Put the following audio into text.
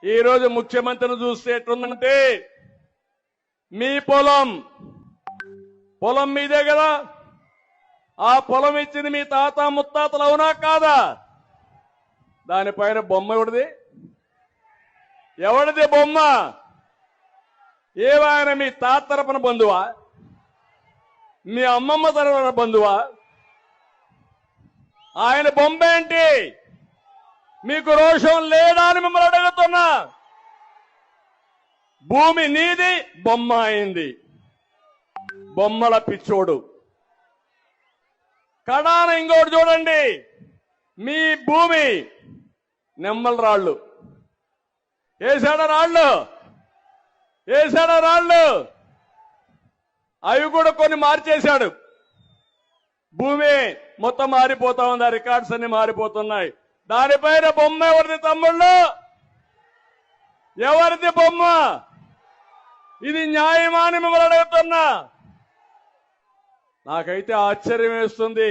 ఈ రోజు ముఖ్యమంత్రిని చూస్తే ఎట్లుందంటే మీ పొలం మీదే కదా, ఆ పొలం ఇచ్చింది మీ తాత ముత్తాతలు అవునా కాదా? దానిపైన బొమ్మ ఎవడిది బొమ్మ? ఏవాయన మీ తాత తరపున బంధువా, మీ అమ్మమ్మ తరపున బంధువా? ఆయన బొమ్మ ఏంటి? మీకు రోషం లేదా అని మిమ్మల్ని అడుగుతున్నా. భూమి నీది, బొమ్మ అయింది. బొమ్మల పిచ్చోడు. కడాన ఇంకోటి చూడండి, మీ భూమి నెమ్మల రాళ్ళు వేసాడ రాళ్ళు అవి కూడా కొన్ని మార్చేశాడు. భూమి మొత్తం మారిపోతా ఉంది, ఆ రికార్డ్స్ అన్ని మారిపోతున్నాయి. దానిపైన బొమ్మ ఎవరిది తమ్ముళ్ళు? ఎవరిది బొమ్మ? ఇది న్యాయమా అని మిమ్మల్ని అడుగుతున్నా. నాకైతే ఆశ్చర్యం వేస్తుంది.